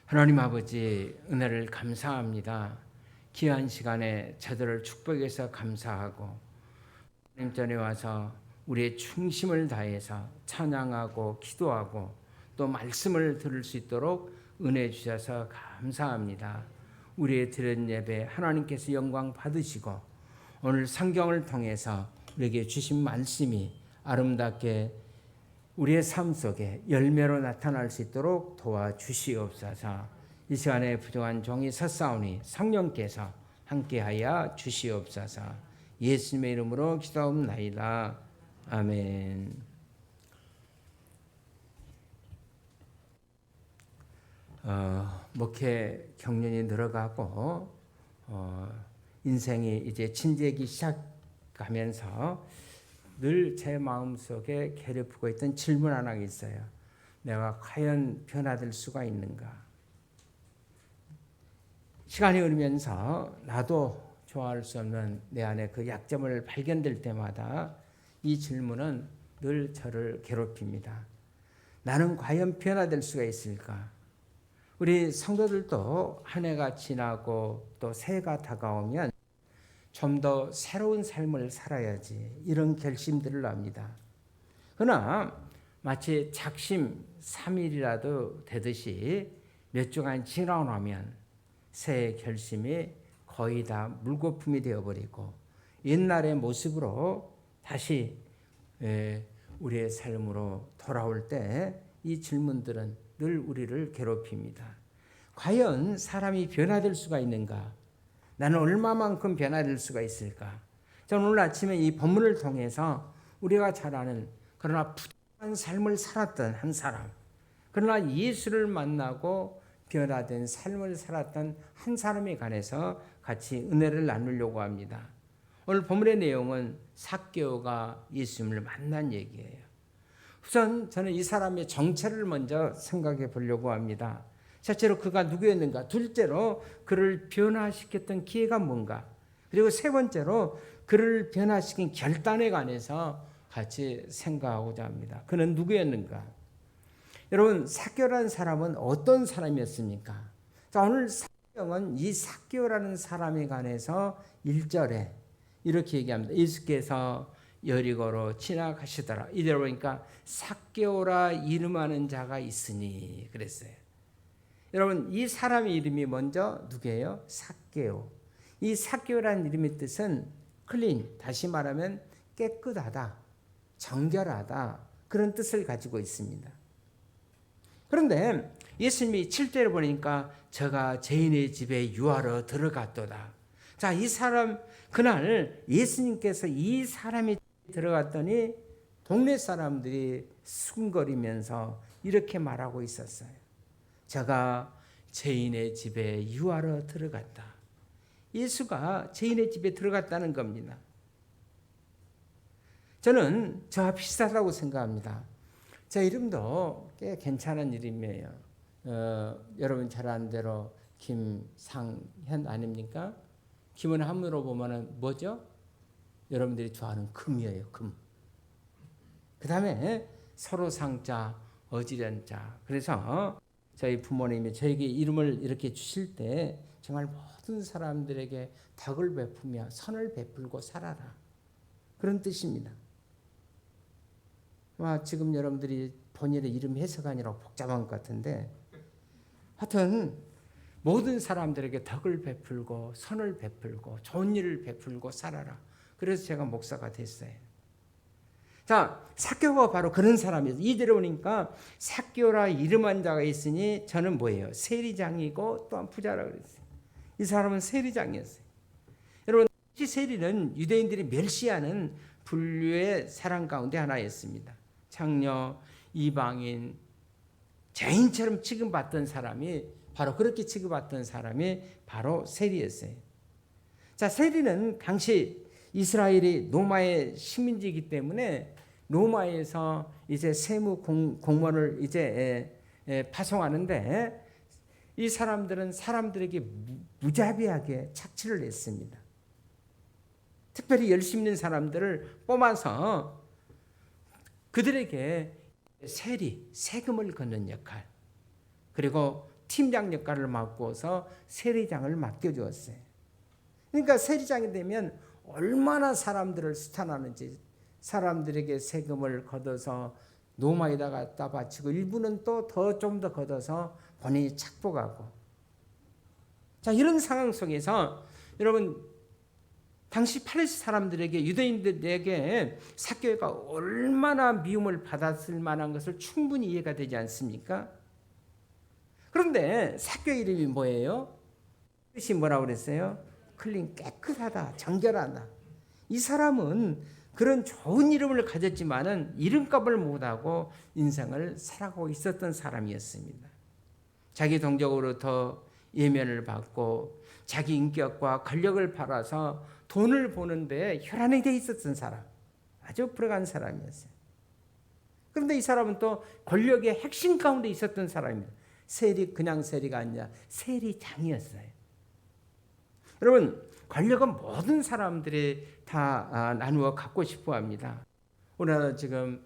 하나님 아버지, 은혜를 감사합니다. 귀한 시간에 저들을 축복해서 감사하고 하나님 전에 와서 우리의 충심을 다해서 찬양하고 기도하고 또 말씀을 들을 수 있도록 은혜 주셔서 감사합니다. 우리의 드린 예배 하나님께서 영광 받으시고 오늘 성경을 통해서 우리에게 주신 말씀이 아름답게 우리의 삶 속에 열매로 나타날 수 있도록 도와주시옵소서. 이 시간에 부족한 종이 섰사오니 성령께서 함께하여 주시옵소서. 예수님의 이름으로 기도하옵나이다. 아멘. 목회 경륜이 늘어가고 인생이 이제 진지하기 시작하면서 늘 제 마음속에 괴롭히고 있던 질문 하나가 있어요. 내가 과연 변화될 수가 있는가? 시간이 흐르면서 나도 좋아할 수 없는 내 안에 그 약점을 발견될 때마다 이 질문은 늘 저를 괴롭힙니다. 나는 과연 변화될 수가 있을까? 우리 성도들도 한 해가 지나고 또 새해가 다가오면 좀 더 새로운 삶을 살아야지 이런 결심들을 합니다. 그러나 마치 작심 3일이라도 되듯이 몇 주간 지나고 나면 새해 결심이 거의 다 물거품이 되어버리고 옛날의 모습으로 다시 우리의 삶으로 돌아올 때 이 질문들은 늘 우리를 괴롭힙니다. 과연 사람이 변화될 수가 있는가? 나는 얼마만큼 변화될 수가 있을까? 저는 오늘 아침에 이 본문을 통해서 우리가 잘 아는 그러나 부족한 삶을 살았던 한 사람, 그러나 예수를 만나고 변화된 삶을 살았던 한 사람에 관해서 같이 은혜를 나누려고 합니다. 오늘 본문의 내용은 삭개오가 예수님을 만난 얘기예요. 우선 저는 이 사람의 정체를 먼저 생각해 보려고 합니다. 첫째로 그가 누구였는가? 둘째로 그를 변화시켰던 기회가 뭔가? 그리고 세 번째로 그를 변화시킨 결단에 관해서 같이 생각하고자 합니다. 그는 누구였는가? 여러분, 삭개오라는 사람은 어떤 사람이었습니까? 자, 오늘 성경은 이 삭개오라는 사람에 관해서 1절에 이렇게 얘기합니다. 예수께서 여리고로 지나가시더라. 이대로 보니까 삭개오라 이름하는 자가 있으니 그랬어요. 여러분, 이 사람의 이름이 먼저 누구예요? 삭개오. 이 삭개오라는 이름의 뜻은 클린, 다시 말하면 깨끗하다, 정결하다, 그런 뜻을 가지고 있습니다. 그런데 예수님이 7절에 보니까 저가 죄인의 집에 유하러 들어갔도다. 자, 이 사람, 그날 예수님께서 이 사람이 들어갔더니 동네 사람들이 수군거리면서 이렇게 말하고 있었어요. 저가 죄인의 집에 유하러 들어갔다. 예수가 죄인의 집에 들어갔다는 겁니다. 저는 저와 비슷하다고 생각합니다. 제 이름도 꽤 괜찮은 이름이에요. 여러분 잘 아는 대로 김상현 아닙니까? 김은 한문으로 보면 뭐죠? 여러분들이 좋아하는 금이에요. 금. 그 다음에 서로 상자, 어지련자. 그래서 저희 부모님이 저에게 이름을 이렇게 주실 때 정말 모든 사람들에게 덕을 베푸며 선을 베풀고 살아라. 그런 뜻입니다. 지금 여러분들이 본인의 이름 해석하느라고 복잡한 것 같은데 하여튼 모든 사람들에게 덕을 베풀고 선을 베풀고 좋은 일을 베풀고 살아라. 그래서 제가 목사가 됐어요. 자, 삭개오가 바로 그런 사람이에요. 이대로 보니까 삭개오라 이름한 자가 있으니 저는 뭐예요? 세리장이고 또한 부자라고 그랬어요. 이 사람은 세리장이었어요. 여러분, 이 세리는 유대인들이 멸시하는 분류의 사람 가운데 하나였습니다. 창녀, 이방인, 죄인처럼 취급받던 사람이 바로 그렇게 취급받던 사람이 바로 세리였어요. 자, 세리는 당시 이스라엘이 로마의 식민지이기 때문에 로마에서 이제 세무 공무원을 이제 파송하는데 이 사람들은 사람들에게 무자비하게 착취를 했습니다. 특별히 열심 있는 사람들을 뽑아서 그들에게 세금을 걷는 역할, 그리고 팀장 역할을 맡고서 세리장을 맡겨주었어요. 그러니까 세리장이 되면 얼마나 사람들을 수탈하는지, 사람들에게 세금을 걷어서 노마에다가 갖다 바치고 일부는 또 좀 더 걷어서 본인이 착복하고. 자, 이런 상황 속에서 여러분, 당시 팔레스타인 사람들에게, 유대인들에게 삭개오가 얼마나 미움을 받았을 만한 것을 충분히 이해가 되지 않습니까? 그런데 삭개오 이름이 뭐예요? 뜻이 뭐라고 그랬어요? 클린, 깨끗하다, 정결하다. 이 사람은 그런 좋은 이름을 가졌지만은 이름값을 못하고 인생을 살아가고 있었던 사람이었습니다. 자기 동족으로부터 예면을 받고 자기 인격과 권력을 팔아서 돈을 버는데 혈안이 돼 있었던 사람, 아주 불행한 사람이었어요. 그런데 이 사람은 또 권력의 핵심 가운데 있었던 사람입니다. 그냥 세리가 아니라 세리장이었어요. 여러분, 권력은 모든 사람들이 다 나누어 갖고 싶어 합니다. 우리나라 지금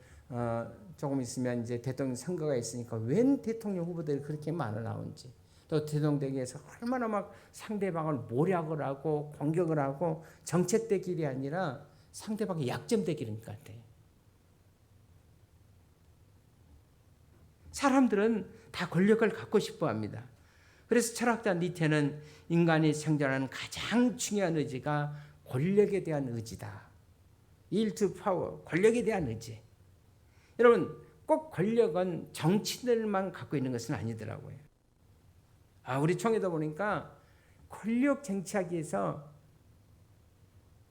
조금 있으면 이제 대통령 선거가 있으니까 웬 대통령 후보들이 그렇게 많아 나온지, 또 대통령에서 얼마나 막 상대방을 모략을 하고 공격을 하고 정책 대결이 아니라 상대방의 약점 대결인 것 같아요. 사람들은 다 권력을 갖고 싶어 합니다. 그래서 철학자 니체는 인간이 생존하는 가장 중요한 의지가 권력에 대한 의지다. Will to power, 권력에 대한 의지. 여러분, 꼭 권력은 정치인들만 갖고 있는 것은 아니더라고요. 우리 총회도 보니까 권력 쟁취하기 위해서,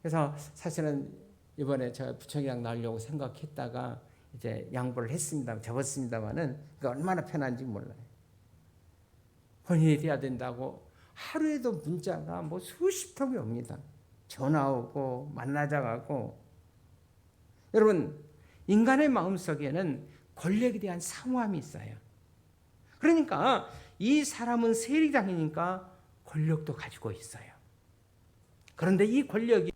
그래서 사실은 이번에 제가 부총리랑 나오려고 생각했다가 이제 양보를 했습니다. 접었습니다만은 얼마나 편한지 몰라요. 본인이 돼야 된다고 하루에도 문자가 뭐 수십 통이 옵니다. 전화 오고 만나자 가고. 여러분, 인간의 마음속에는 권력에 대한 사모함이 있어요. 그러니까 이 사람은 세리장이니까 권력도 가지고 있어요. 그런데 이 권력이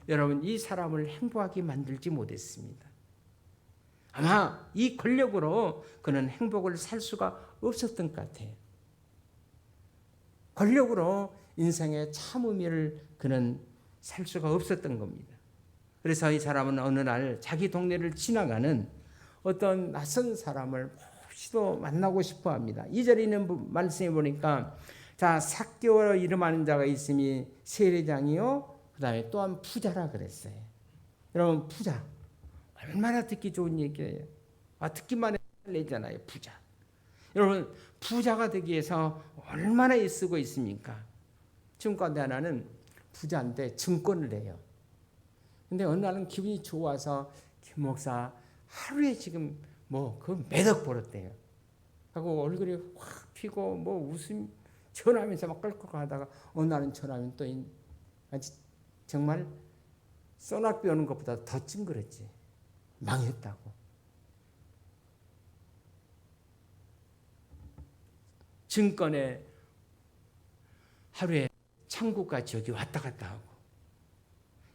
여러분, 이 사람을 행복하게 만들지 못했습니다. 아마 이 권력으로 그는 행복을 살 수가 없었던 것 같아요. 권력으로 인생의 참 의미를 그는 살 수가 없었던 겁니다. 그래서 이 사람은 어느 날 자기 동네를 지나가는 어떤 낯선 사람을 혹시도 만나고 싶어 합니다. 2절에 있는 말씀에 보니까, 자, 삭개오 이름하는 자가 있으니 세리장이요, 그 다음에 또한 부자라 그랬어요. 여러분, 부자 얼마나 듣기 좋은 얘기예요. 듣기만 해도 설레잖아요. 부자. 여러분, 부자가 되기 위해서 얼마나 애쓰고 있습니까? 지금 가운데 하나는 부자인데 증권을 내요. 근데 어느 날은 기분이 좋아서 김 목사 하루에 지금 그 몇억 벌었대요. 하고 얼굴이 확 피고 웃음 전화하면서 막 껄껄하다가 어느 날은 전화하면 또 정말 소낙비 오는 것보다 더 찡그렸지. 망했다고. 증권에 하루에 천국과 지옥이 왔다 갔다 하고.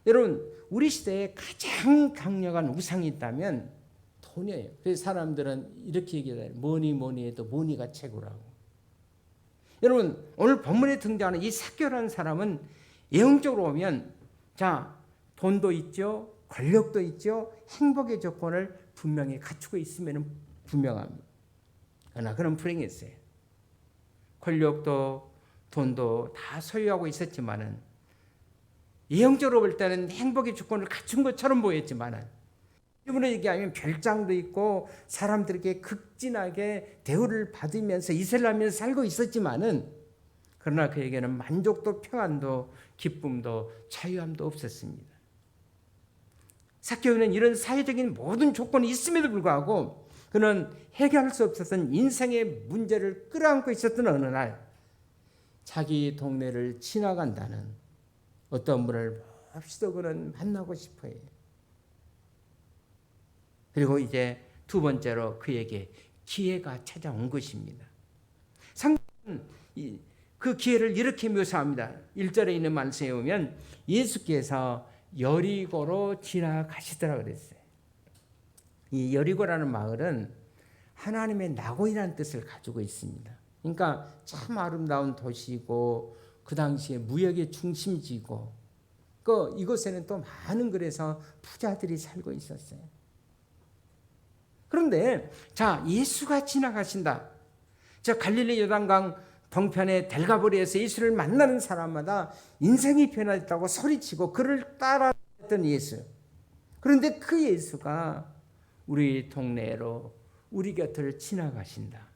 여러분, 우리 시대에 가장 강력한 우상이 있다면 돈이에요. 그래서 사람들은 이렇게 얘기해요. 뭐니 해도 뭐니가 최고라고. 여러분, 오늘 본문에 등장하는 이 삭개오라는 사람은 영적으로 보면, 자, 돈도 있죠, 권력도 있죠, 행복의 조건을 분명히 갖추고 있으면 분명합니다. 그러나 그는 불행했어요. 권력도 돈도 다 소유하고 있었지만은, 영적으로 볼 때는 행복의 조건을 갖춘 것처럼 보였지만은, 이분을 얘기하면 별장도 있고 사람들에게 극진하게 대우를 받으면서 이슬람에서 살고 있었지만은, 그러나 그에게는 만족도 평안도 기쁨도 자유함도 없었습니다. 삭개오는 이런 사회적인 모든 조건이 있음에도 불구하고 그는 해결할 수 없었던 인생의 문제를 끌어안고 있었던 어느 날, 자기 동네를 지나간다는 어떤 분을 몹시도 그는 만나고 싶어요. 그리고 이제 두 번째로 그에게 기회가 찾아온 것입니다. 상대는 그 기회를 이렇게 묘사합니다. 1절에 있는 말씀에 보면 예수께서 여리고로 지나가시더라 그랬어요. 이 여리고라는 마을은 하나님의 낙원이라는 뜻을 가지고 있습니다. 그러니까 참 아름다운 도시이고 그 당시에 무역의 중심지고 이곳에는 또 많은 그래서 부자들이 살고 있었어요. 그런데 자, 예수가 지나가신다. 저 갈릴리 요단강 동편의 델가보리에서 예수를 만나는 사람마다 인생이 변화됐다고 소리치고 그를 따라했던 예수. 그런데 그 예수가 우리 동네로 우리 곁을 지나가신다.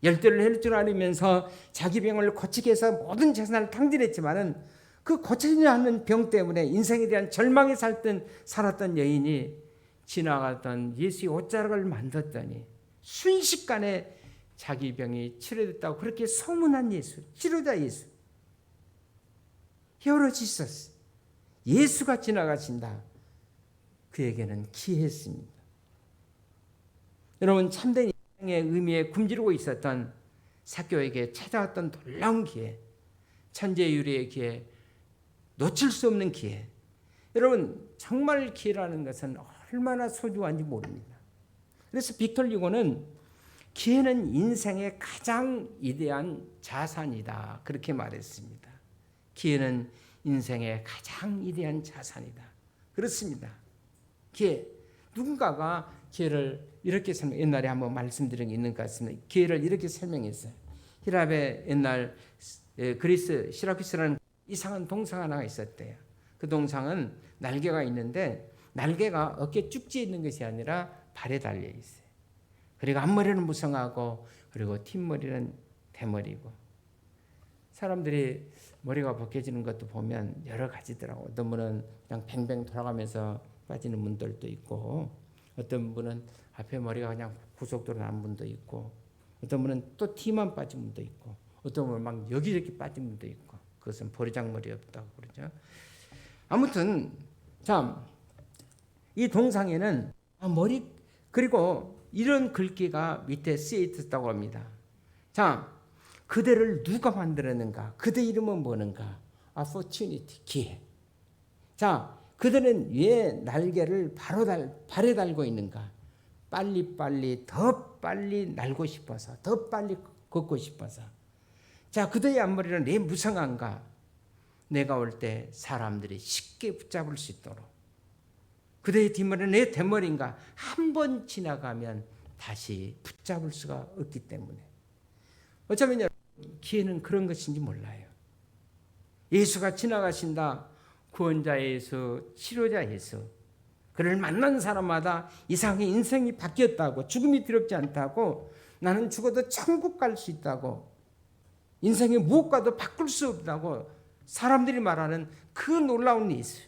열대를 할 줄 알면서 자기 병을 고치게 해서 모든 재산을 탕진했지만은 그 고치지 않는 병 때문에 인생에 대한 절망에 살았던 여인이 지나갔던 예수의 옷자락을 만졌더니 순식간에 자기 병이 치료됐다고 그렇게 소문한 예수, 치료자 예수. 히어로 지서스. 예수가 지나가신다. 그에게는 기회였습니다. 여러분, 참된 인생의 의미에 굶주리고 있었던 삭개오에게 찾아왔던 놀라운 기회, 천재유리의 기회, 놓칠 수 없는 기회. 여러분, 정말 기회라는 것은 얼마나 소중한지 모릅니다. 그래서 빅토르 유고는 기회는 인생의 가장 위대한 자산이다. 그렇게 말했습니다. 기회는 인생의 가장 위대한 자산이다. 그렇습니다. 기회. 누군가가 기회를 이렇게 옛날에 한번 말씀드린 게 있는 것 같습니다. 기회를 이렇게 설명했어요. 히랍의 옛날 그리스 시라쿠스라는 이상한 동상 하나가 있었대요. 그 동상은 날개가 있는데 날개가 어깨 쭉지에 있는 것이 아니라 발에 달려 있어요. 그리고 앞머리는 무성하고 그리고 뒷머리는 대머리고. 사람들이 머리가 벗겨지는 것도 보면 여러 가지더라고. 어떤 분은 그냥 뱅뱅 돌아가면서 빠지는 분들도 있고, 어떤 분은 앞에 머리가 그냥 고속도로 난 분도 있고, 어떤 분은 또 티만 빠진 분도 있고, 어떤 분은 막 여기저기 빠진 분도 있고, 그것은 버리장머리 없다고 그러죠. 아무튼 참 이 동상에는 머리 그리고 이런 글귀가 밑에 쓰여 있었다고 합니다. 자, 그대를 누가 만들었는가? 그대 이름은 뭐는가? opportunity, 기회. 자, 그들은 왜 날개를 발에 달고 있는가? 빨리빨리 더 빨리 날고 싶어서, 더 빨리 걷고 싶어서. 자, 그들의 앞머리는 왜 무성한가? 내가 올 때 사람들이 쉽게 붙잡을 수 있도록. 그들의 뒷머리는 내 대머리인가? 한 번 지나가면 다시 붙잡을 수가 없기 때문에. 어쩌면 여러분, 기회는 그런 것인지 몰라요. 예수가 지나가신다. 구원자 예수, 치료자 예수. 그를 만난 사람마다 이상하게 인생이 바뀌었다고, 죽음이 두렵지 않다고, 나는 죽어도 천국 갈 수 있다고, 인생의 무엇과도 바꿀 수 없다고 사람들이 말하는 그 놀라운 예수.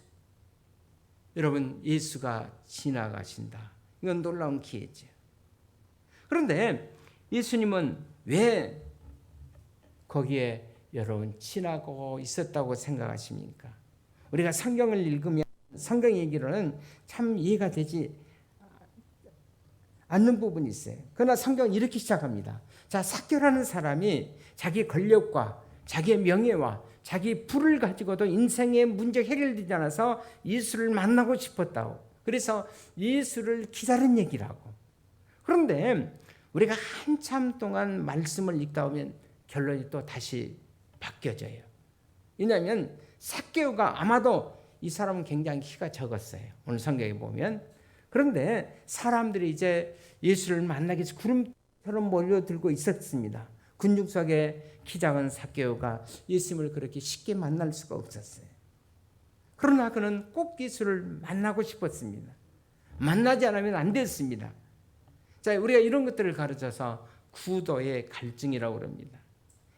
여러분, 예수가 지나가신다. 이건 놀라운 기회죠. 그런데 예수님은 왜 거기에 여러분 지나고 있었다고 생각하십니까? 우리가 성경을 읽으면 성경 얘기로는 참 이해가 되지 않는 부분이 있어요. 그러나 성경은 이렇게 시작합니다. 자, 삭개오라는 사람이 자기 권력과 자기의 명예와 자기 부를 가지고도 인생의 문제 해결되지 않아서 예수를 만나고 싶었다고. 그래서 예수를 기다린 얘기라고. 그런데 우리가 한참 동안 말씀을 읽다 보면 결론이 또 다시 바뀌어져요. 왜냐하면 삭개오가 아마도 이 사람은 굉장히 키가 적었어요. 오늘 성경에 보면. 그런데 사람들이 이제 예수를 만나기 위해서 구름처럼 몰려들고 있었습니다. 군중 속에 키 작은 삭개오가 예수님을 그렇게 쉽게 만날 수가 없었어요. 그러나 그는 꼭 예수를 만나고 싶었습니다. 만나지 않으면 안 됐습니다. 자, 우리가 이런 것들을 가르쳐서 구도의 갈증이라고 합니다.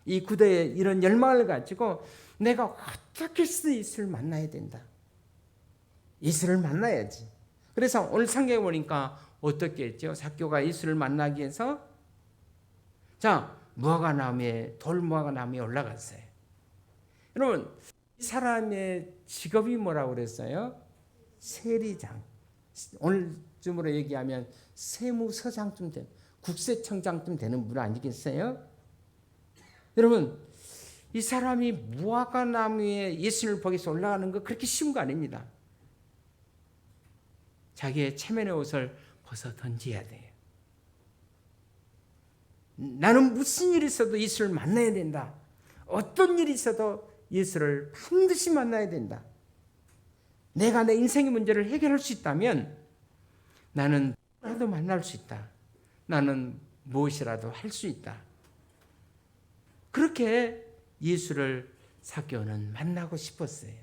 이 구도의 이런 열망을 가지고 내가 어떻게 해서 예수를 만나야 된다. 예수를 만나야지. 그래서 오늘 성경에 보니까 어떻게 했죠? 삭개오가 예수를 만나기 위해서 자, 무화과나무에 돌무화과나무에 올라갔어요. 여러분, 이 사람의 직업이 뭐라고 그랬어요? 세리장. 오늘쯤으로 얘기하면 세무서장쯤 되는, 국세청장쯤 되는 분 아니겠어요? 여러분, 이 사람이 무화과나무에 예수를 보기 위해서 올라가는 거 그렇게 쉬운 거 아닙니다. 자기의 체면의 옷을 벗어 던져야 돼요. 나는 무슨 일이 있어도 예수를 만나야 된다. 어떤 일이 있어도 예수를 반드시 만나야 된다. 내가 내 인생의 문제를 해결할 수 있다면 나는 누구라도 만날 수 있다. 나는 무엇이라도 할 수 있다. 그렇게 예수를 삭개오는 만나고 싶었어요.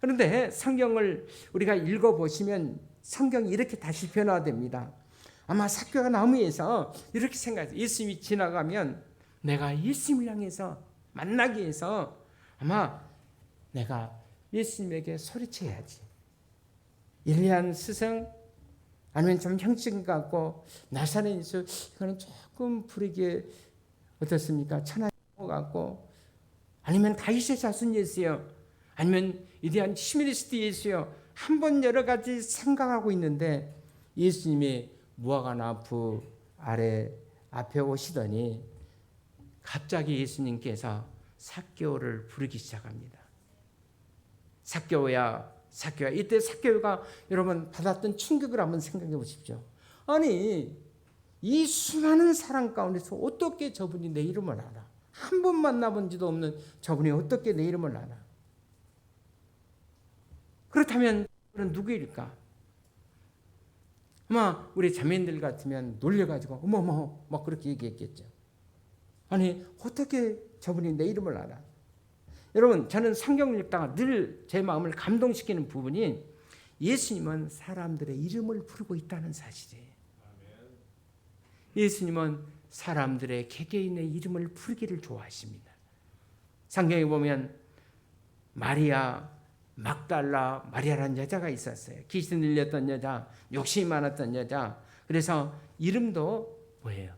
그런데 성경을 우리가 읽어보시면 성경이 이렇게 다시 변화됩니다. 아마 삭개오가 나무에서 이렇게 생각해요. 예수님이 지나가면 내가 예수님을 향해서 만나기 위해서 아마 내가 예수님에게 소리쳐야지. 일리안 스승 아니면 좀 형식 같고 나사렛 예수 이거는 조금 부르기 어떻습니까? 천하의 같고 아니면 다윗의 자손 예수요. 아니면 위대한 히메리스트 예수요. 한번 여러 가지 생각하고 있는데 예수님이 무화과나무 아래 앞에 오시더니 갑자기 예수님께서 삭개오를 부르기 시작합니다. 삭개오야, 삭개오야. 이때 삭개오가 여러분 받았던 충격을 한번 생각해 보십시오. 아니 이 수많은 사람 가운데서 어떻게 저분이 내 이름을 알아? 한 번 만나본 지도 없는 저분이 어떻게 내 이름을 알아? 그렇다면 그는 누구일까? 아마 우리 자매님들 같으면 놀려가지고 어머머 막 그렇게 얘기했겠죠. 아니 어떻게 저분이 내 이름을 알아? 여러분 저는 성경 읽다가 늘 제 마음을 감동시키는 부분이 예수님은 사람들의 이름을 부르고 있다는 사실이에요. 예수님은 사람들의 개개인의 이름을 부르기를 좋아하십니다. 성경에 보면 마리아 막달라 마리아라는 여자가 있었어요. 귀신 들렸던 여자, 욕심이 많았던 여자. 그래서 이름도 뭐예요?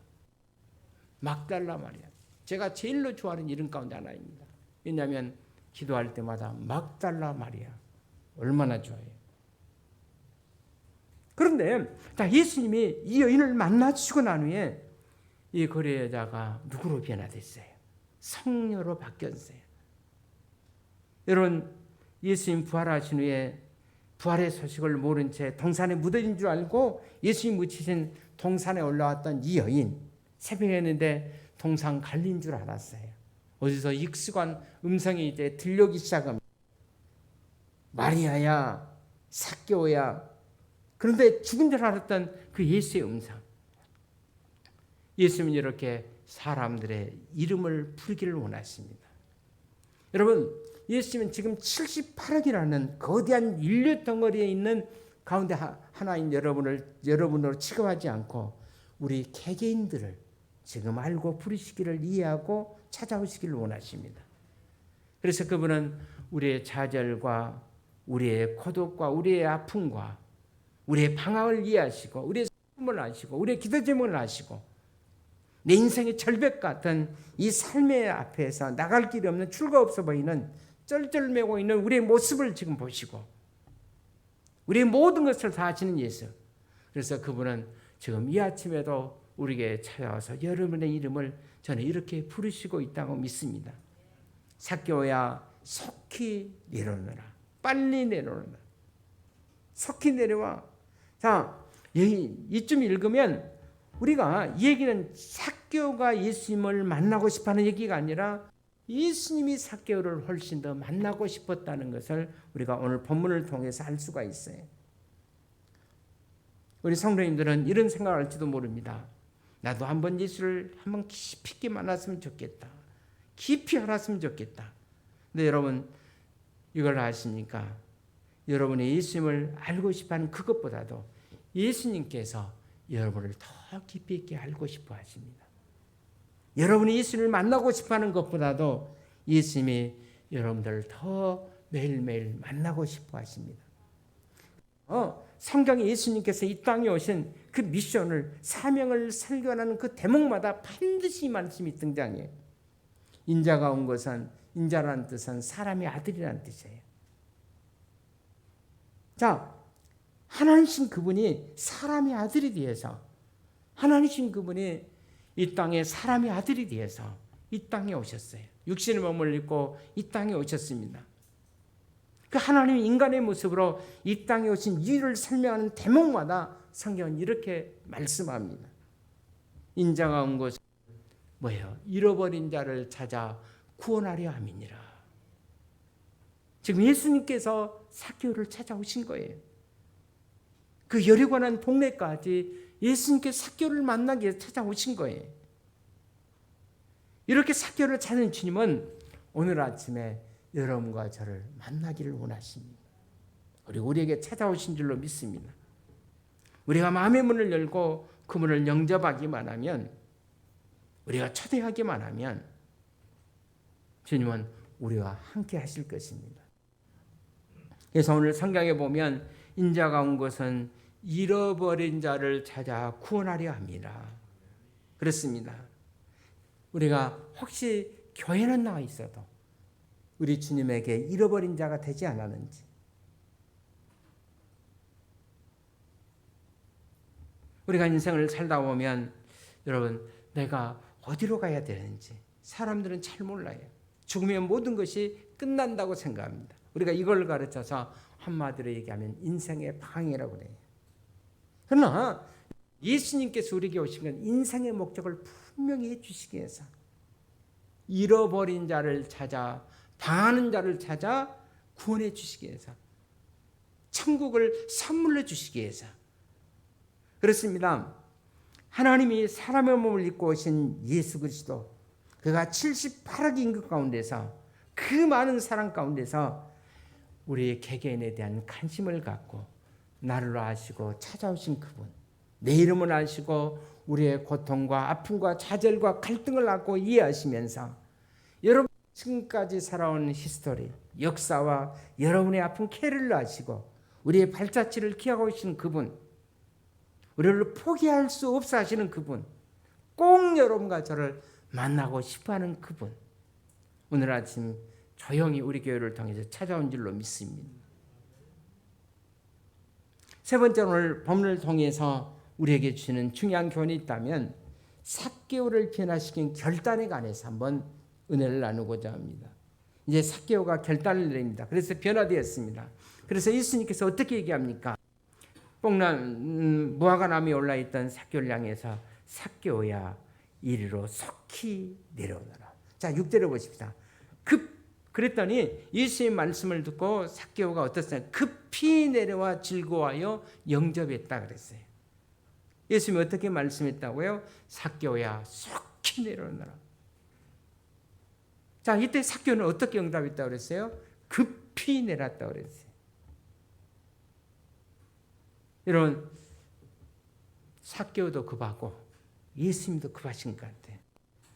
막달라 마리아. 제가 제일로 좋아하는 이름 가운데 하나입니다. 왜냐하면 기도할 때마다 막달라 마리아 얼마나 좋아해요. 그런데 예수님이 이 여인을 만나주시고 난 후에 이 거래 여자가 누구로 변화됐어요? 성녀로 바뀌었어요. 여러분 예수님 부활하신 후에 부활의 소식을 모른 채 동산에 묻어진 줄 알고 예수님 묻히신 동산에 올라왔던 이 여인 새벽에 했는데 동산 갈린 줄 알았어요. 어디서 익숙한 음성이 이제 들려오기 시작합니다. 마리아야, 삭개오야. 그런데 죽은 줄 알았던 그 예수의 음성. 예수님은 이렇게 사람들의 이름을 부르기를 원하십니다. 여러분, 예수님은 지금 78억이라는 거대한 인류 덩어리에 있는 가운데 하나인 여러분으로 취급하지 않고 우리 개개인들을 지금 알고 부르시기를 이해하고 찾아오시기를 원하십니다. 그래서 그분은 우리의 좌절과 우리의 고독과 우리의 아픔과 우리의 방황을 이해하시고 우리의 삶을 아시고 우리의 기도 제목을 아시고 내 인생의 절벽 같은 이 삶의 앞에서 나갈 길이 없는 출구 없어 보이는 쩔쩔매고 있는 우리의 모습을 지금 보시고 우리의 모든 것을 다 아시는 예수. 그래서 그분은 지금 이 아침에도 우리에게 찾아와서 여러분의 이름을 저는 이렇게 부르시고 있다고 믿습니다. 삭개오야 속히 내려오너라. 빨리 내려오너라. 속히 내려와. 자, 이쯤 읽으면 우리가 이 얘기는 삭개오가 예수님을 만나고 싶어하는 얘기가 아니라 예수님이 삭개오를 훨씬 더 만나고 싶었다는 것을 우리가 오늘 본문을 통해서 알 수가 있어요. 우리 성도님들은 이런 생각을 할지도 모릅니다. 나도 한번 예수를 한번 깊이 있게 만났으면 좋겠다. 깊이 알았으면 좋겠다. 근데 여러분 이걸 아십니까? 여러분이 예수님을 알고 싶어하는 그것보다도 예수님께서 여러분을 더 깊이 있게 알고 싶어 하십니다. 여러분이 예수님을 만나고 싶어하는 것보다도 예수님이 여러분들을 더 매일매일 만나고 싶어 하십니다. 성경에 예수님께서 이 땅에 오신 그 미션을 사명을 설교하는 그 대목마다 반드시 이 말씀이 등장해요. 인자가 온 것은 인자라는 뜻은 사람의 아들이라는 뜻이에요. 자, 하나님이신 그분이 사람의 아들이 되어서 하나님이신 그분이 이 땅에 사람의 아들이 되어서 이 땅에 오셨어요. 육신의 몸을 입고 이 땅에 오셨습니다. 그 하나님 인간의 모습으로 이 땅에 오신 이유를 설명하는 대목마다 성경은 이렇게 말씀합니다. 인자가 온 것은 뭐예요? 잃어버린 자를 찾아 구원하려 함이니라. 지금 예수님께서 삭개오를 찾아오신 거예요. 그 여리고는 동네까지 예수님께서 삭개오를 만나기 위해서 찾아오신 거예요. 이렇게 삭개오를 찾은 주님은 오늘 아침에 여러분과 저를 만나기를 원하십니다. 그리고 우리에게 찾아오신 줄로 믿습니다. 우리가 마음의 문을 열고 그 문을 영접하기만 하면, 우리가 초대하기만 하면 주님은 우리와 함께 하실 것입니다. 그래서 오늘 성경에 보면 인자가 온 것은 잃어버린 자를 찾아 구원하려 합니다. 그렇습니다. 우리가 혹시 교회는 나와 있어도 우리 주님에게 잃어버린 자가 되지 않았는지, 우리가 인생을 살다 보면 여러분, 내가 어디로 가야 되는지 사람들은 잘 몰라요. 죽으면 모든 것이 끝난다고 생각합니다. 우리가 이걸 가르쳐서 한마디로 얘기하면 인생의 방해라고 그래요. 그러나 예수님께서 우리에게 오신 건 인생의 목적을 분명히 해주시기 위해서, 잃어버린 자를 찾아, 당하는 자를 찾아 구원해 주시기 위해서, 천국을 선물해 주시기 위해서. 그렇습니다. 하나님이 사람의 몸을 입고 오신 예수 그리스도, 그가 78억 인구 가운데서, 그 많은 사람 가운데서 우리의 개개인에 대한 관심을 갖고 나를 아시고 찾아오신 그분, 내 이름을 아시고 우리의 고통과 아픔과 좌절과 갈등을 알고 이해하시면서 여러분 지금까지 살아온 히스토리, 역사와 여러분의 아픈 캐리를 아시고 우리의 발자취를 기억하고 계시는 그분, 우리를 포기할 수 없어 하시는 그분, 꼭 여러분과 저를 만나고 싶어하는 그분, 오늘 아침 조용히 우리 교회를 통해서 찾아온 줄로 믿습니다. 세 번째로 오늘 본문을 통해서 우리에게 주시는 중요한 교훈이 있다면 삭개오를 변화시킨 결단에 관해서 한번 은혜를 나누고자 합니다. 이제 삭개오가 결단을 내립니다. 그래서 변화되었습니다. 그래서 예수님께서 어떻게 얘기합니까? 뽕난 무화과나무에 올라있던 삭개오를 향해서 삭개오야 이리로 속히 내려오너라. 자, 6절을 보십시다. 그랬더니 예수의 말씀을 듣고 삭개오가 어떻습니까? 급히 내려와 즐거워하여 영접했다 그랬어요. 예수님이 어떻게 말씀했다고요? 삭개오야 속히 내려오너라. 자, 이때 삭개오는 어떻게 응답했다고 그랬어요? 급히 내렸다고 그랬어요. 여러분, 삭개오도 급하고 예수님도 급하신 것 같아요.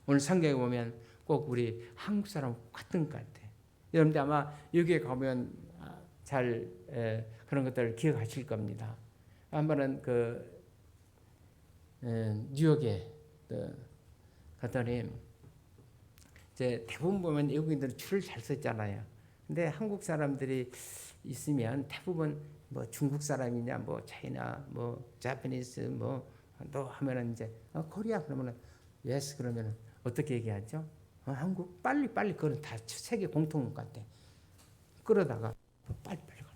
오늘 성경에 보면 꼭 우리 한국 사람 같은 것 같아요. 여러분들 아마 여기에 가면 잘 그런 것들을 기억하실 겁니다. 한 번은 뉴욕에 갔더니 이제 대부분 보면 외국인들은 줄을 잘 섰잖아요. 근데 한국 사람들이 있으면 대부분 뭐 중국 사람이냐, 뭐 차이나, 뭐 자파니스, 뭐 또 하면은 이제 코리아 그러면은 예스 그러면은 어떻게 얘기하죠? 한국 빨리 그건 다 세계 공통 같아. 그러다가 빨리 가.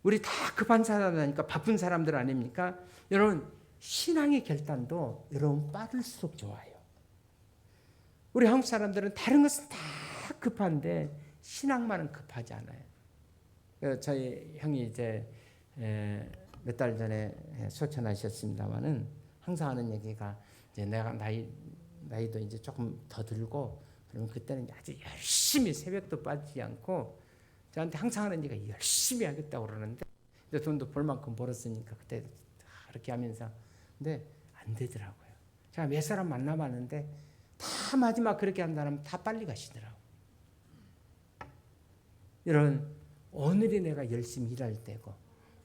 우리 다 급한 사람이니까 바쁜 사람들 아닙니까? 여러분 신앙의 결단도 여러분 빠를수록 좋아요. 우리 한국 사람들은 다른 것은 다 급한데 신앙만은 급하지 않아요. 저희 형이 이제 몇 달 전에 소천하셨습니다만은 항상 하는 얘기가 이제 내가 나이도 이제 조금 더 들고 그러면 그때는 아주 열심히 새벽도 빠지지 않고 저한테 항상 하는 얘기가 열심히 하겠다고 그러는데 이제 돈도 벌 만큼 벌었으니까 그때 그렇게 하면서 근데 안 되더라고요. 제가 몇 사람 만나봤는데 다 마지막 그렇게 한 사람 다 빨리 가시더라고요. 여러분 오늘이 내가 열심히 일할 때고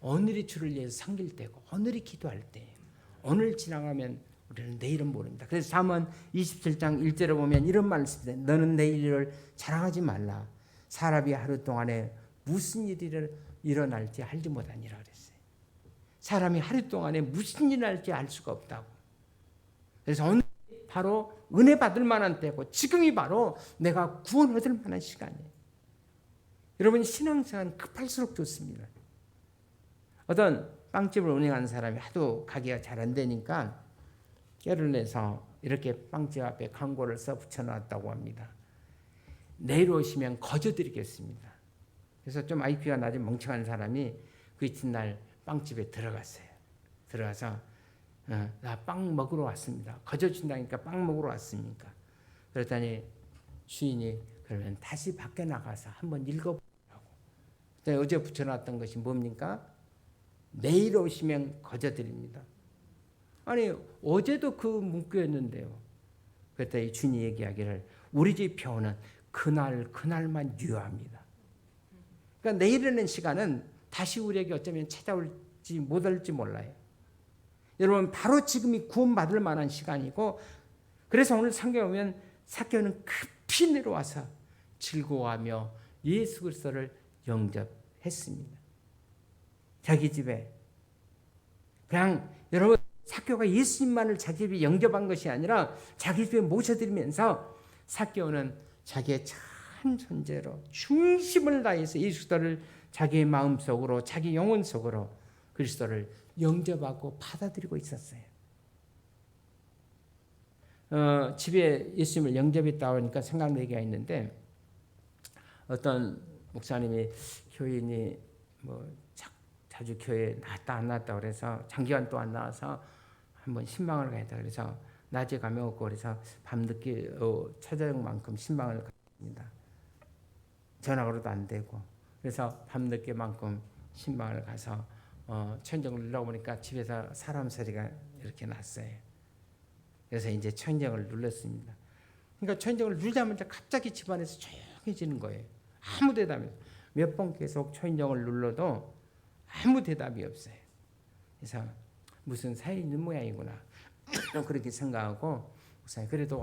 오늘이 주를 위해서 섬길 때고 오늘이 기도할 때예요. 오늘 지나가면 우리는 내일은 모릅니다. 그래서 잠언 27장 1절에 보면 이런 말씀이 있어요. 너는 내일 일을 자랑하지 말라. 사람이 하루 동안에 무슨 일이 일어날지 알지 못하니라 그랬어요. 사람이 하루 동안에 무슨 일이 날지 알 수가 없다고. 그래서 오늘 바로 은혜 받을 만한 때고 지금이 바로 내가 구원 얻을 만한 시간이에요. 여러분 신앙생활은 급할수록 좋습니다. 어떤 빵집을 운영하는 사람이 하도 가게가 잘 안 되니까 깨를 내서 이렇게 빵집 앞에 광고를 써 붙여놨다고 합니다. 내일 오시면 거저 드리겠습니다. 그래서 좀 IQ가 낮은 멍청한 사람이 그 이튿날 빵집에 들어갔어요. 들어가서 나 빵 먹으러 왔습니다. 거저 준다니까 빵 먹으러 왔습니까? 그랬더니 주인이 그러면 다시 밖에 나가서 한번 읽어보라고. 어제 붙여놨던 것이 뭡니까? 내일 오시면 거저 드립니다. 아니 어제도 그 문구였는데요. 그랬더니 주인이 얘기하기를 우리 집 표는 그날만 유효합니다. 그러니까 내일이라는 시간은 다시 우리에게 어쩌면 찾아올지 못올지 몰라요. 여러분 바로 지금이 구원받을 만한 시간이고 그래서 오늘 성경에 보면 삭개오는 급히 내려와서 즐거워하며 예수 그리스도를 영접했습니다. 자기 집에 그냥 여러분 삭개오가 예수님만을 자기 집에 영접한 것이 아니라 자기 집에 모셔드리면서 삭개오는 자기의 참 존재로 중심을 다해서 예수 그리스도를 자기의 마음속으로 자기 영혼 속으로 그리스도를 영접하고 받아들이고 있었어요. 집에 예수님을 영접했다 하니까 생각나는 얘기가 있는데 어떤 목사님이 교인이 뭐 자주 교회에 나왔다 안 나왔다 그래서 장기간 또 안 나와서 한번 신방을 가야 돼. 그래서 낮에 가면 없고 그래서 밤늦게 찾아온 만큼 신방을 갔습니다. 전화로도 안 되고 그래서 밤늦게만큼 신방을 가서 천정을 눌러보니까 집에서 사람 소리가 이렇게 났어요. 그래서 이제 천정을 눌렀습니다. 그러니까 천정을 누르자마자 갑자기 집안에서 조용해지는 거예요. 아무 대답이 없어요. 몇 번 계속 천정을 눌러도 아무 대답이 없어요. 그래서 무슨 사연이 있는 모양이구나 그렇게 생각하고 그래도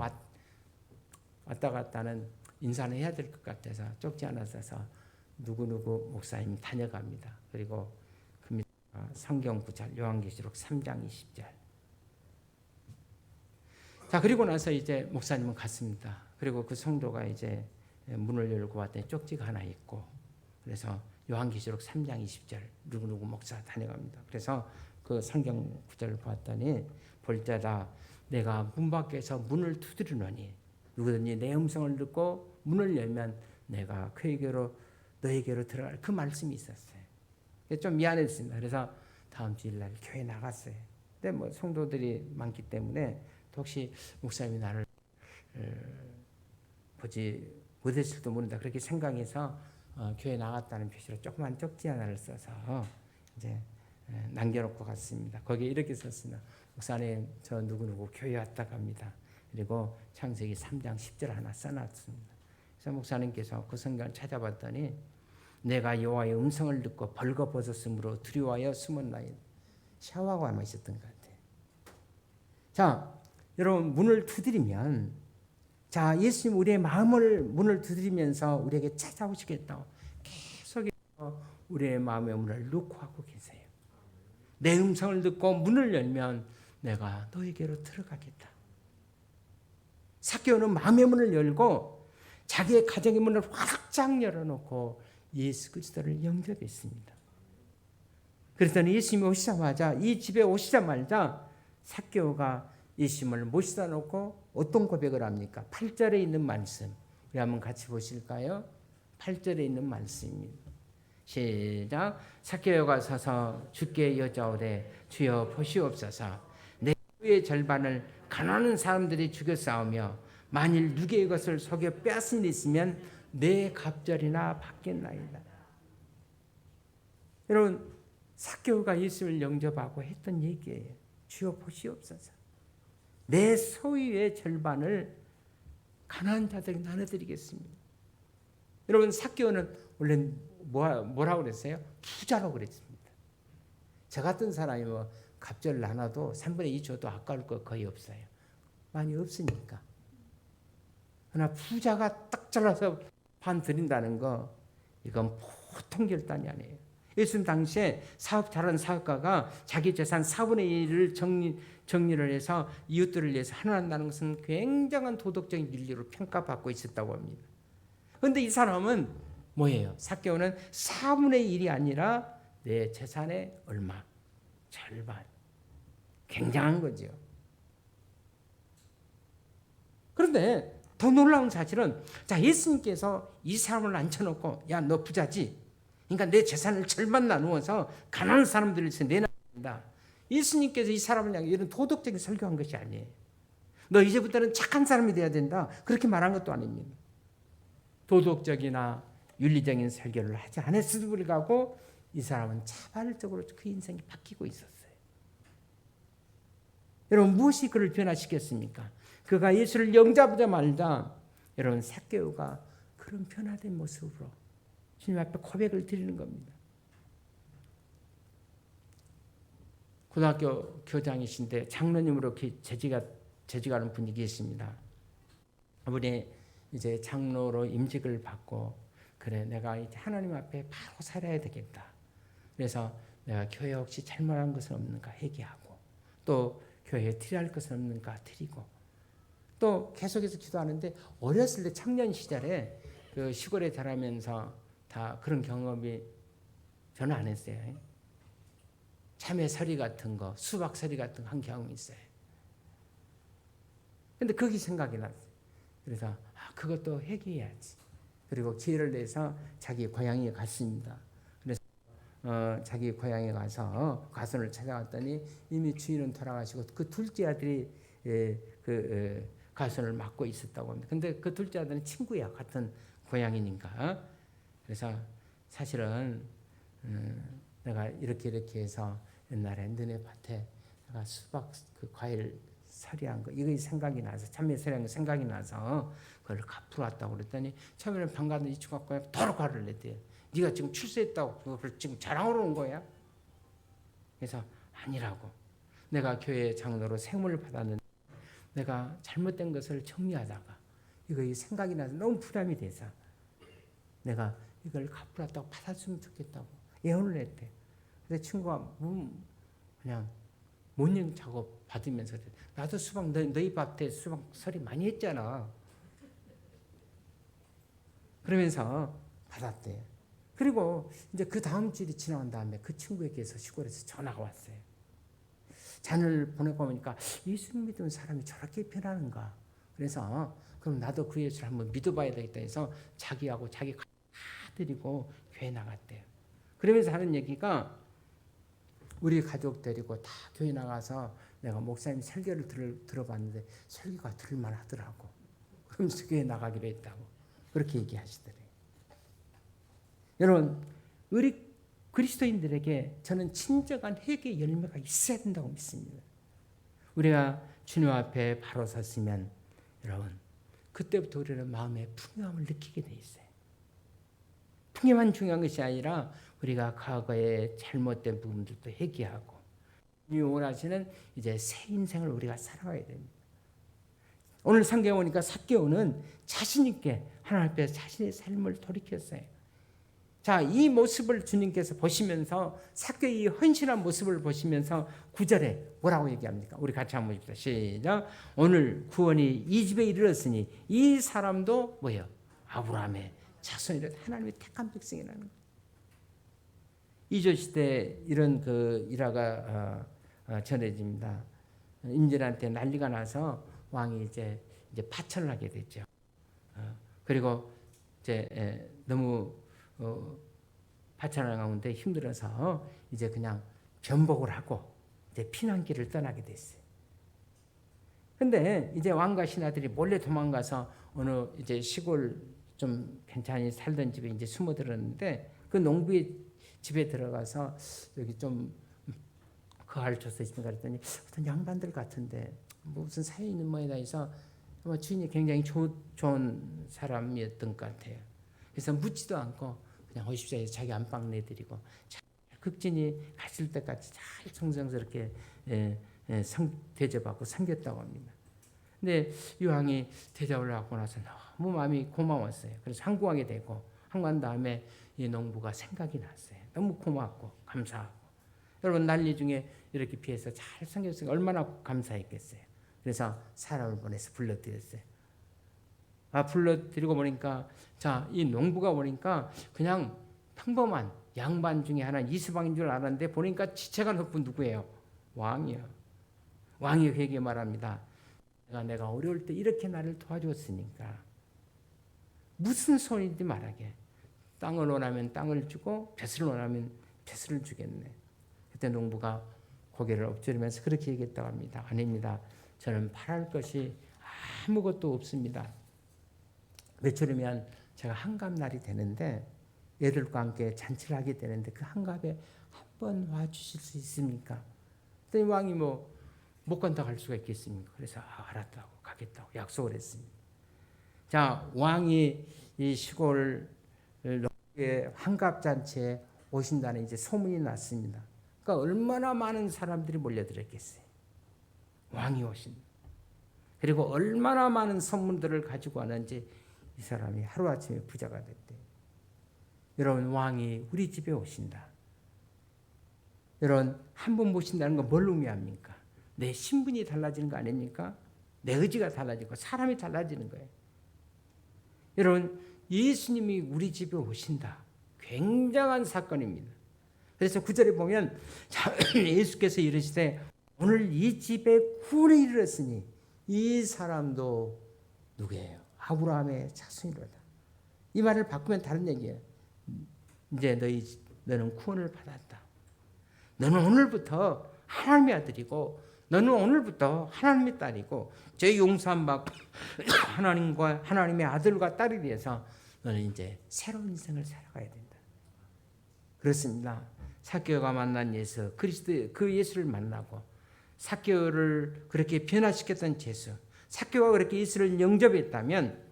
왔다 갔다는 인사는 해야 될 것 같아서 쫓지 않았어서 누구누구 목사님 다녀갑니다. 그리고 그 성경 구절 요한계시록 3장 20절. 자 그리고 나서 이제 목사님은 갔습니다. 그리고 그 성도가 이제 문을 열고 왔더니 쪽지가 하나 있고 그래서 요한계시록 3장 20절 누구누구 목사 다녀갑니다. 그래서 그 성경 구절을 봤더니 볼 때다 내가 문 밖에서 문을 두드리노니 누구든지 내 음성을 듣고 문을 열면 내가 그에게로 너에게로 들어갈 그 말씀이 있었어요. 좀 미안했습니다. 그래서 다음 주일날 교회 나갔어요. 근데 뭐 성도들이 많기 때문에 혹시 목사님이 나를 보지 못했을지도 모른다 그렇게 생각해서 교회 나갔다는 표시로 조그만 쪽지 하나를 써서 이제 남겨놓고 갔습니다. 거기에 이렇게 썼습니다. 목사님 저 누구누구 교회 왔다 갑니다. 그리고 창세기 3장 10절 하나 써놨습니다. 그래서 목사님께서 그 성경을 찾아봤더니 내가 여호와의 음성을 듣고 벌거벗었으므로 두려워하여 숨었나이다. 샤워하고 아마 있었던 것 같아요. 자 여러분 문을 두드리면 자 예수님 우리의 마음을 문을 두드리면서 우리에게 찾아오시겠다고 계속 우리의 마음의 문을 놓고 하고 계세요. 내 음성을 듣고 문을 열면 내가 너에게로 들어가겠다. 삭개오는 마음의 문을 열고 자기의 가정의 문을 활짝 열어놓고 예수 그리스도를 영접했습니다. 그랬더니 예수님이 오시자마자 이 집에 오시자마자 삭개오가 예수님을 모시다 놓고 어떤 고백을 합니까? 8절에 있는 말씀 우리 한번 같이 보실까요? 8절에 있는 말씀입니다. 시작. 삭개오가 서서 주께 여짜오되 주여 보시옵소서 내 소유의 절반을 가난한 사람들이 죽여 싸우며 만일 누구의 것을 속여 빼앗은 일 있으면 내 갑절이나 받겠나이다. 여러분 삭개오가 예수를 영접하고 했던 얘기예요. 주여 보시옵소서 내 소유의 절반을 가난한 자들에게 나눠드리겠습니다. 여러분 삭개오는 원래 뭐라고 그랬어요? 부자라고 그랬습니다. 저 같은 사람이 뭐 갑절 나눠도 3분의 2 줘도 아까울 거 거의 없어요. 많이 없으니까. 그러나 부자가 딱 잘라서 반 드린다는 거 이건 보통 결단이 아니에요. 예수님 당시에 사업 잘하는 사업가가 자기 재산 4분의 1을 정리를 해서 이웃들을 위해서 헌한다는 것은 굉장한 도덕적인 윤리로 평가받고 있었다고 합니다. 그런데 이 사람은 뭐예요? 삭개오는 4분의 1이 아니라 내 재산의 얼마? 절반. 굉장한 거죠. 그런데 더 놀라운 사실은 자 예수님께서 이 사람을 앉혀놓고 야 너 부자지? 그러니까 내 재산을 절반 나누어서 가난한 사람들에서 내놔야. 예수님께서 이 사람을 향해 이런 도덕적인 설교한 것이 아니에요. 너 이제부터는 착한 사람이 돼야 된다. 그렇게 말한 것도 아닙니다. 도덕적이나 윤리적인 설교를 하지 않았음에도 불구하고 이 사람은 자발적으로 그 인생이 바뀌고 있었어요. 여러분 무엇이 그를 변화시켰습니까? 그가 예수를 영접하자마자 여러분 삭개오가 그런 변화된 모습으로 주님 앞에 고백을 드리는 겁니다. 고등학교 교장이신데 장로님으로 재직하는 분이 계십니다. 그분이 이제 장로로 임직을 받고 그래 내가 이제 하나님 앞에 바로 살아야 되겠다. 그래서 내가 교회 혹시 잘못한 것은 없는가 회개하고 또 교회에 드려야 할 것은 없는가 드리고 또 계속해서 기도하는데 어렸을 때 청년 시절에 그 시골에 자라면서 다 그런 경험이 저는 안 했어요. 참외 서리 같은 거, 수박 서리 같은 거 한 경험이 있어요. 근데 그게 생각이 났어요. 그래서 그것도 회개해야지. 그리고 기회를 내서 자기 고향에 갔습니다. 그래서 자기 고향에 가서 가손을 찾아갔더니 이미 주인은 돌아가시고 그 둘째 아들이 가손을 맡고 있었다고 합니다. 근데 그 둘째 아들은 친구야. 같은 고향이니까. 그래서 사실은 내가 이렇게 해서 옛날에 너네 밭에 내가 수박 그 과일 서리한 거 이거 생각이 나서 참외 서리한 거 생각이 나서 그걸 갚으러 왔다고 그랬더니 처음에는 반가운데 이 친구가 그냥 바로 화를 냈대요. 네가 지금 출세했다고 그걸 지금 자랑하러 온 거야? 그래서 아니라고. 내가 교회 장로로 생물을 받았는데 내가 잘못된 것을 정리하다가 이거 생각이 나서 너무 부담이 돼서 내가 이걸 갚으러 왔다고 받았으면 좋겠다고 예언을 했대. 근데 친구가 그냥 못령 작업 받으면서 나도 수박 너희 밭에 수박 서리 많이 했잖아. 그러면서 받았대. 그리고 이제 그 다음 주일이 지나간 다음에 그 친구에게서 시골에서 전화가 왔어요. 자녀를 보내고 보니까 예수 믿은 사람이 저렇게 변하는가. 그래서 그럼 나도 그 예수를 한번 믿어봐야 되겠다 해서 자기하고 자기 다 데리고 교회 나갔대요. 그러면서 하는 얘기가 우리 가족 데리고 다 교회 나가서 내가 목사님 설교를 들어봤는데 설교가 들을만 하더라고. 그러면서 교회 나가기로 했다고. 그렇게 얘기하시더래요. 여러분, 우리 그리스도인들에게 저는 진정한 회개의 열매가 있어야 된다고 믿습니다. 우리가 주님 앞에 바로 섰으면 여러분 그때부터 우리는 마음의 풍요함을 느끼게 돼 있어요. 풍요만 중요한 것이 아니라 우리가 과거에 잘못된 부분들도 회개하고 원하시는 이제 새 인생을 우리가 살아가야 됩니다. 오늘 성경에 보니까 삭개오는 자신 있게 하나님 앞에 자신의 삶을 돌이켰어요. 자, 이 모습을 주님께서 보시면서 삭개오의 헌신한 모습을 보시면서 9절에 뭐라고 얘기합니까? 우리 같이 한번 읽읍시다. 시작. 오늘 구원이 이 집에 이르렀으니 이 사람도 뭐예요? 아브라함의 자손이라 하나님의 택한 백성이라는 거예요. 이조 시대 이런 그 일화가 전해집니다. 임진한테 난리가 나서 왕이 이제 파천을 하게 됐죠. 그리고 이제 너무 파천을 가운데 힘들어서 이제 그냥 변복을 하고 이제 피난길을 떠나게 됐어요. 근데 이제 왕과 신하들이 몰래 도망가서 어느 이제 시골 좀 괜찮이 살던 집에 이제 숨어들었는데 그 농부의 집에 들어가서 여기 좀 거할쳐서 있으니까 그랬더니 어떤 양반들 같은데 무슨 사연이 있는 모양이다 해서 주인이 굉장히 좋은 사람이었던 것 같아요. 그래서 묻지도 않고 그냥 오십시오 해서 자기 안방 내드리고 극진히 갔을 때까지 잘 성성스럽게 대접하고 섬겼다고 합니다. 근데 이 왕이 대접을 하고 나서 너무 마음이 고마웠어요. 그래서 항구하게 되고 항구한 다음에 이 농부가 생각이 났어요. 너무 고맙고 감사하고. 여러분 난리 중에 이렇게 피해서 잘 섬겼으니까 얼마나 감사했겠어요. 그래서 사람을 보내서 불러드렸어요. 불러드리고 보니까 자, 이 농부가 보니까 그냥 평범한 양반 중에 하나 이스방인 줄 알았는데 보니까 지체가 높은 누구예요? 왕이요. 왕이 그에게 말합니다. 내가 어려울 때 이렇게 나를 도와줬으니까 무슨 소리인지 말하게. 땅을 원하면 땅을 주고 벼슬을 원하면 벼슬을 주겠네. 그때 농부가 고개를 엎드리면서 그렇게 얘기했다고 합니다. 아닙니다. 저는 바랄 것이 아무것도 없습니다. 며칠이면 제가 한갑날이 되는데 애들과 함께 잔치를 하게 되는데 그 한갑에 한 번 와주실 수 있습니까? 그랬더니 왕이 못 간다 갈 수가 있겠습니까? 그래서 알았다고 가겠다고 약속을 했습니다. 자, 왕이 이 시골 한갑잔치에 오신다는 이제 소문이 났습니다. 그러니까 얼마나 많은 사람들이 몰려들었겠어요. 왕이 오신다. 그리고 얼마나 많은 선물들을 가지고 왔는지 이 사람이 하루아침에 부자가 됐대. 여러분, 왕이 우리 집에 오신다. 여러분, 한 번 모신다는 건 뭘 의미합니까? 내 신분이 달라지는 거 아닙니까? 내 의지가 달라지고 사람이 달라지는 거예요. 여러분, 예수님이 우리 집에 오신다. 굉장한 사건입니다. 그래서 9절에 보면 예수께서 이르시되 오늘 이 집에 구원이 이르렀으니 이 사람도 누구예요? 아브라함의 자손이로다. 이 말을 바꾸면 다른 얘기예요. 이제 너는 구원을 받았다. 너는 오늘부터 하나님의 아들이고 너는 오늘부터 하나님의 딸이고 죄 용서함 받고 하나님의 아들과 딸이 되어서 너는 이제 새로운 인생을 살아가야 된다. 그렇습니다. 삭개오가 만난 예수 그리스도 그 예수를 만나고 삭개오를 그렇게 변화시켰던 예수 삭개오가 그렇게 예수를 영접했다면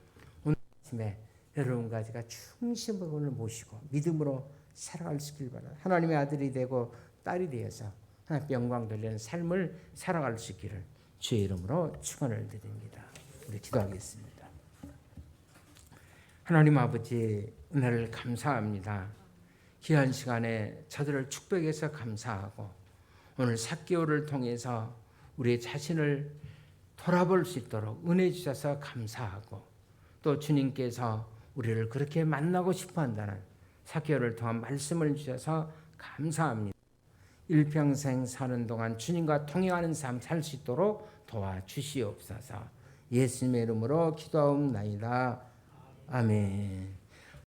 오늘 아침에 여러분과 제가 충심을 모시고 믿음으로 살아갈 수 있길 바랍니다. 하나님의 아들이 되고 딸이 되어서 하나님 영광 돌리는 삶을 살아갈 수 있기를 주의 이름으로 축원을 드립니다. 우리 기도하겠습니다. 하나님 아버지 은혜를 감사합니다. 귀한 시간에 저들을 축복해서 감사하고 오늘 삭개오를 통해서 우리 자신을 돌아볼 수 있도록 은혜 주셔서 감사하고 또 주님께서 우리를 그렇게 만나고 싶어 한다는 삭개오를 통한 말씀을 주셔서 감사합니다. 일평생 사는 동안 주님과 통행하는 삶 살 수 있도록 도와주시옵소서. 예수님의 이름으로 기도하옵나이다. 아멘.